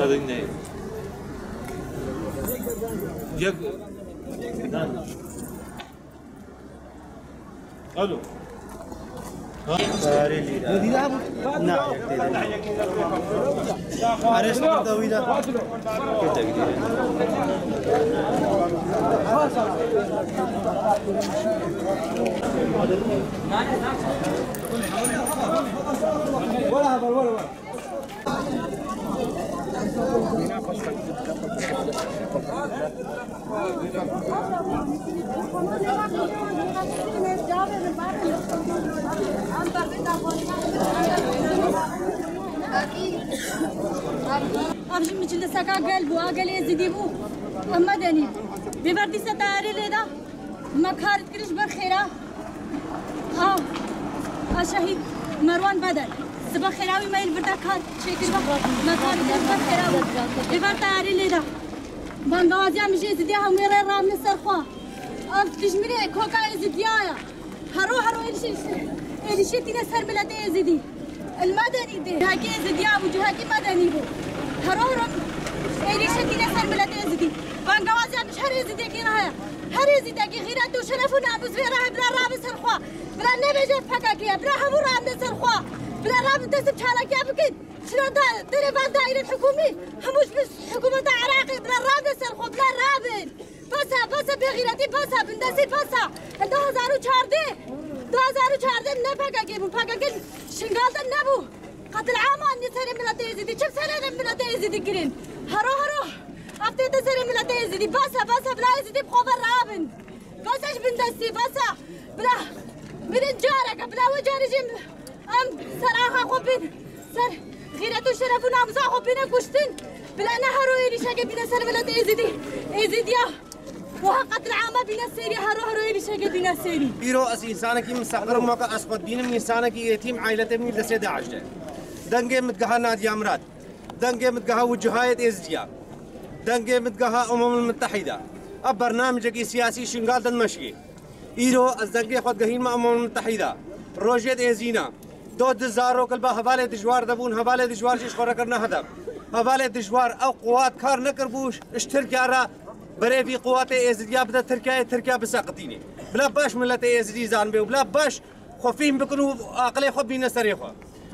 هذا النهي يق الو نعم عريس طويلة أبجي مجلس سكا قلبو أقل يزيديبو أما دني ببردي ستاري ليدا ما خارج كريش بالخيرة شهيد مروان بدل سبا خيراوي ما يلبردا خار شكل ما خارج كريش بالخيراوي ببرد تاري ليدا بانغازيا مجي زديها وميرا رام نسرخوا تجمري كوكا يزديايا هرو إيش تينا سر بلادي يزدي المدني ده هاكي يزديا وجهاكي مدني بو هرو إيش تينا سر بلادي يزدي بانغازيا مش هر يزدي كينها هر يزدي كي غيرات وشرفنا أبو زويرة بلا رام سرخوا بلا نبي فكاكيا بلا هم رام نسرخوا بلا رام تسب حالك يا بكين شنو دا تلفان دائرة الحكومي هموش بس حكومة عراقي بلا رام نسرخوا بلا رابن بسا بغيرتي بسا بندسي بسا 2014 نفكاكي بفكاكي شنقالة نبو قتل عام أني سري ملاتي يزيدي كيف سري ملاتي يزيدي كرين هرو أفتيت سري ملاتي يزيدي بسا بلا يزيدي بخوف الرابن بساش بندسي بسا بلا من جارك بلا وجاري جيم أم صراحة خوبين سر غيرتو شرفنا أمزا خوبينا كشتين بلا نهرو يلي شاكي بينا سر ملاتي يزيدي وهقت العامة بنا سيري هرو يلي شاكي بنا سيري بيرو أس إنسانك مستقر موقع أسقط دين من إنسانك يتيم عائلته من دسيدة عجلة دنجة متجها نادي أمرات دنجة متجها وجهاية إزديا دنجة متجها المتحدة برنامجك سياسي شنقال دمشقي إيرو الدنجة خد جهين مع المتحدة روجيت إزينا دود زارو كلبا هبالة دجوار دبون هبالة دجوار شيش خورا كرنا هدف هبالة دجوار أو قوات كار نكربوش اشترك على بري في قوات إزديا بدأ تركيا بساقطيني بلا باش ملت إزدي زان بيو بلا باش خوفين بكنوا عقلي خوب بينا سريخوا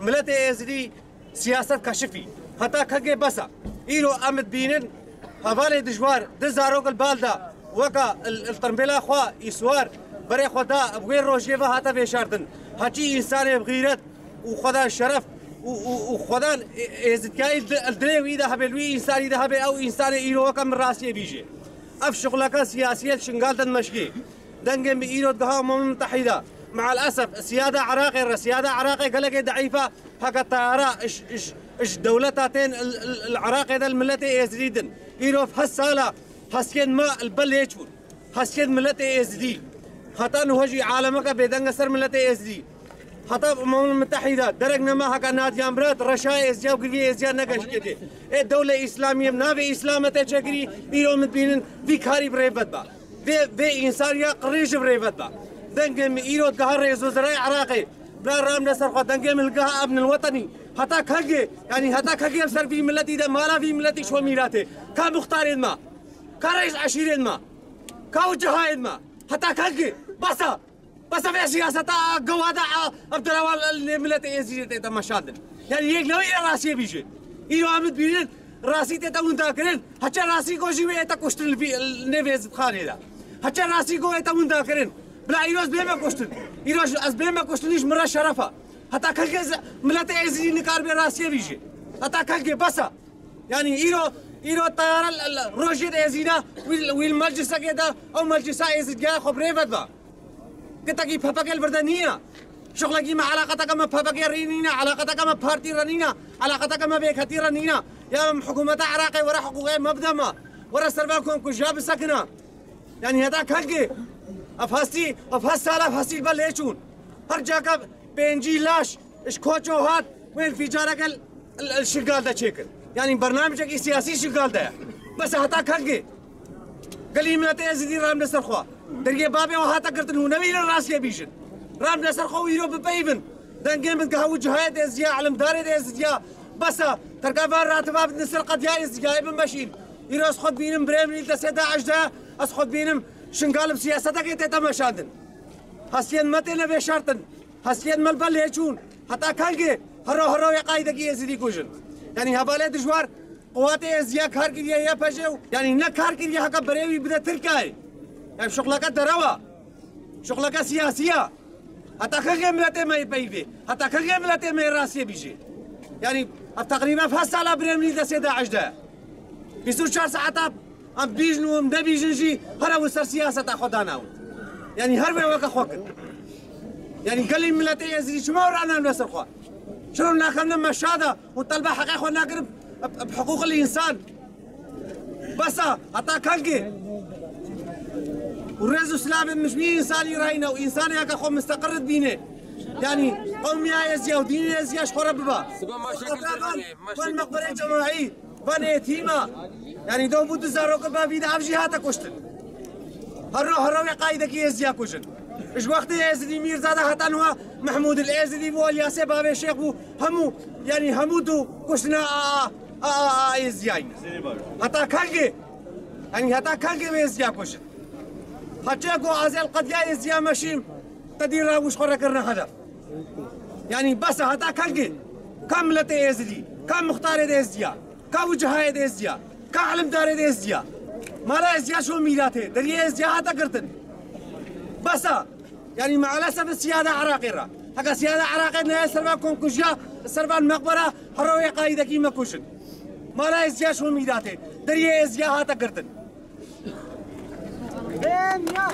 ملت إزدي سياسة كشفي حتى كجي بسا إيرو أمد بينن هبالة دجوار دزارو البالدا وكا الترمبيلا خوا يسوار بري خدا بغير روجيفا هاتا في شاردن هاتي إنسان بغيرت وخدا الشرف وخدا إزدكاي الدريوي ده هبلوي إنسان ده هبل أو إنسان إيرو وكا من راسي بيجي أف شغلك سياسية شنقال دمشقي دنجم بإيرو دها متحدة مع الأسف السيادة عراقي قال لك ضعيفة حق الطيارة إش دولتين العراقي ذا الملتي إزديدن إيرو في هالسالة هسكن ما البل يجون هسكن ملتي إزدي حتى نهجي عالمك بدنجة سر ملتي إزدي حتى المتحدة درجنا ما حق نادي أمرات رشاي إزجا وقري إزجا نقش كده الدولة إسلامية نافي إسلامة تشكري إيرو متبين في كاري بريفت با في إنسانية قريش بريفت با دنجم إيرو تقهر رئيس وزراء عراقي بلا رام نصر خو دنجم القها ابن الوطني حتى كهجي يعني حتى كهجي بسر في ملتي ده مالا في ملتي شو ميراته كمختار ما كرئيس عشيرين ما كوجهاء ما حتى كهجي بس في سياسة قوادة عبد الله الملتي إزدي تمشادن يعني يقلوا إلى راسي بيجي إيرو عمد بيجي راسي تتاون ذاكرين حتى راسي كوجي ويتا كوشتن في النفيز خاني ده حتى راسي كو يتاون ذاكرين بلا إيروز بيما كوشتن إيروز أز بيما كوشتنيش مرة شرفة حتى كلجز ملتي إزدي نكار براسي بيجي حتى كلجي بس يعني إيرو الطيارة روجيت إزينا والمجلس كده أو مجلس إزدي خبري بدبا كتاكي باباكي البردانية شغلك ما علاقتك ما باباكي رنينا علاقتك ما بارتي رنينا علاقتك ما بيكتي رنينا يا حكومة عراقي ورا حقوقي مبدما ورا سرباكم كجاب سكنة يعني هذا كهجي أفهسالة أفهسي البليشون هرجاك بينجي لاش إيش كوتشو هات وين في جارك الشغال ده شكل يعني برنامجك سياسي شغال ده بس هذا كهجي قليل من تأذي رام نصر خوا درجة بابي وهاتا كرتن هو نبي الراس يبيشن رام نصر خوا يروح ببيفن دان جيم تقهوى جهاد أزياء على مدار أزياء بس تركبان راتباب نسر قد يايز جايب ماشين يروس خد بينم بريمني دسه داعش ده اس خد بينم شنقالب سياستك يتمشادن هسين متنا بشرطن هسين ملبل هيجون حتى كانجي هرو يقايدك يزيدي كوجن يعني هبالة دجوار قواتي ازيا كار كريا يا بجو يعني نكار كريا هكا بريوي بدا تركاي يعني شغلك دروا شغلك سياسية حتى كانجي ملاتي ما يبيبي حتى كانجي ملاتي ما يراسي بيجي يعني تقريبا في هالسالة بريمني دسه داعش ده 24 ساعات ام بيجن وم ده بيجنجي هرا وسر سياسة خدانا يعني هربي وقت خوكت يعني قال لي ملاتي يزيد شو ما ورانا نسر خوا شنو ناخذنا مشاده وطلبه حقيقه نقرب بحقوق الانسان بس حتى كانجي ورزو سلامي مش مين انسان يراينا وانسان ياك اخو مستقر بينه يعني قومي يزيا وديني يزيا شخور ببا وين مقبره جماعي وين يتيمه يعني دو بود زاروك بابي دا افجي هاتا كشتن هرو قايدك يزيا كوجن ايش وقت يزيدي ميرزاده حتى هو محمود الازدي بو الياسي بابي الشيخ بو همو يعني همودو كشنا يزياين حتى كانجي يعني حتى كانجي يزيا كوجن حتى كو ازل قد يزيا ماشيم تدير وش خركرنا هدف يعني بس حتى كانجي كاملة يزدي كم مختار يزيا كوجهه يزيا كعلم دار يزيا ما لا يزيا شو ميلاته دري يزيا حتى قرتن بس يعني مع الاسف السياده عراقيره هكا سياده عراقيره سربان كونكوجيا سربان مقبره هروي قايده كيما كوشن ما لا يزيا شو ميلاته دري يزيا حتى قرتن خيانه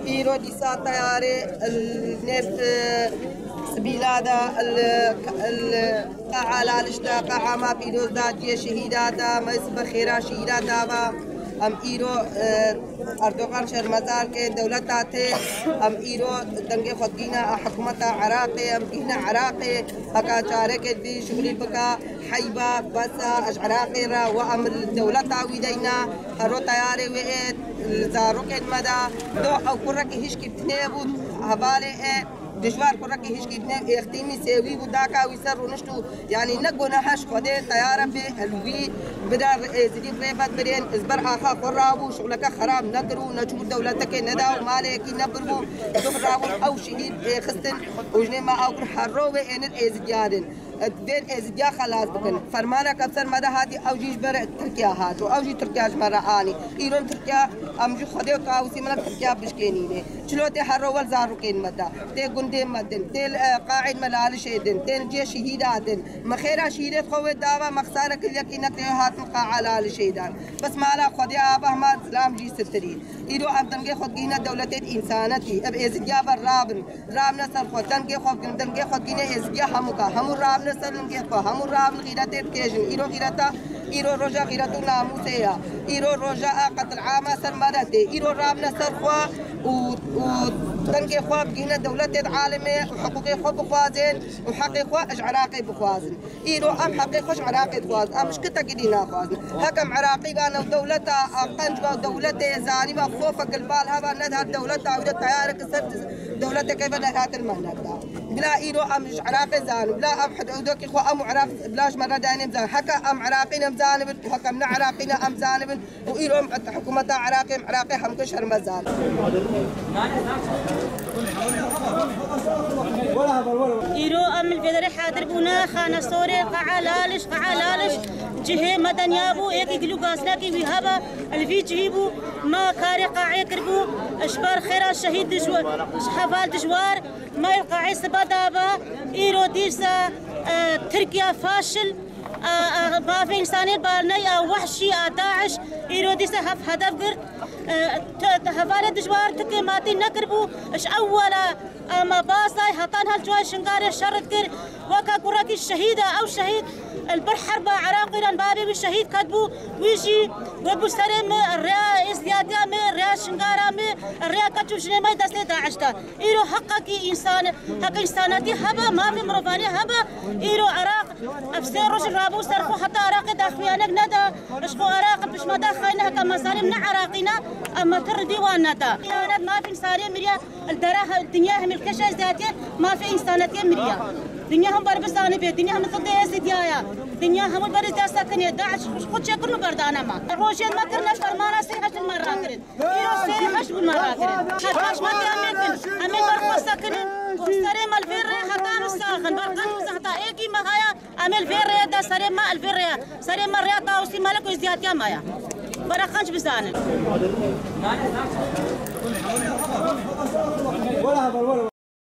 إيرو دي ساتياري النفط سبيلادا القاعة لالشتا قاعة ما بيروز داتية شهيداتا ما يسبر خيرا شهيداتا با ام إيرو أردوغان شرمزار کے دولتاتے ام إيرو دنگے خودگینا حکومتا عراقی ام گینا عراقی اکا چارے کے دی شغلی بکا حیبا بسا اش عراقی را و ام الدولتا ویدینا هرو تیاري وقت زاروكن مدى دو او كركي هشكي بتنابود هبالي دشوار كركي هشكي بتناب اختيمي سيوي وداكا ويسر ونشتو يعني نقونا هش خده طيارة بالوي بدار زدي بريبات برين ازبر اخا قرابو شغلك خراب نقرو نجور دولتك نداو مالكي نبربو دفرابو او شهيد خستن وجني ما او حروي ان الازديادن دين ازديا خلاص بكن فرمانا كبسر مدى هاتي او جيش بر تركيا هاتو او جي تركيا جمرة آني ايرون تركيا امجو خده وكاوسي منا تركيا بشكيني لي چلو تي حروال زاروكين مدى تي قندين مدن تي قاعد ملال شهدن تي جي شهيداتن مخيرا شهيدت خوة داوا مخسارة كليكي نكري هات مقاعة لال شهيدان بس مالا خده آبا ما سلام جي سترين ايرو ام دنگي خودگينا دولتت انسانتي اب ازديا بر رابن نصر خود دنگي خودگينا ازديا هموكا همو راب نصر لنگي خوا همو راب غيرتت كيجن ايرو غيرتا ايرو رجا غيرتو ناموسيا ايرو رجا قتل عامة سرمدتي ايرو راب نصر خوا و دنگي خوا بگينا دولتت عالمي وحقوقي خوا بخوازين وحقي خوا اج عراقي بخوازن ايرو ام حقي خوش عراقي بخواز ام مشكتا قدينا خوازن هكم عراقي بانا ودولتا قنجبا ودولتي زانبا خوفك البال هبا ندها دولتا ودا طيارك سرت دولتك كيف نهات المهنة بلا ايرو ام عراقي زانب بلا ام حدودك خوا ام عراق بلاش مرة داني مزان هكا ام عراقينا مزانب وهكا من عراقينا ام زانب وايرو ام حكومة عراقي همكش هرمزان إيرو أم الفدري حاضر بونا خانة صوري قاعة لالش جهة مدنيابو إيك يقلو قاسنا كي بيهابا الفي جهيبو ما كاري قاعي كربو أشبار خيرا الشهيد دجوار حفال دجوار ما القاعي سبادابا إيرو ديسا تركيا فاشل ما في إنساني بالني وحشي داعش إيرودي سهف هدف قرد هفالة دجوار تكي ماتي نقربو إش أولا ما باصاي هطان هالجواي شنقاري شرط كر وكا قراكي الشهيدة أو شهيد البر حربة عراقي لان بابي بالشهيد كاتبو ويجي وابو سلام الريا إزديادية من الريا شنقارة من الريا كاتشو شنو ما يدسلي داعشتا إيرو حقكي إنسان حق إنساناتي هبا ما في مرفاني هبا إيرو عراق أفسير رجل رابو سرخو حتى عراقي داخويانك ندا اشخو عراق بش ما داخينها كما سالم من عراقينا أما تر ديوان ندا ما في إنسانية مريا الدراها الدنيا هم الكشة ذاتية ما في إنسانية مريا دنيا هم بربستاني بيه دنيا هم ضد سيديايا دنيا هم برز داستني داعش خود شكل بردانا ما روشين ما كرناش فرمانا سيحش المرة كرد يروح سيحش بالمرة كرد حش ما تأمين أمين برخو سكن سريم الفيرة خطان الساخن برقان وزحتا إيكي ما هيا أمين الفيرة دا سريم ما الفيرة سريم ما رياضة وسي مالك وزيادة مايا برقانش بزانن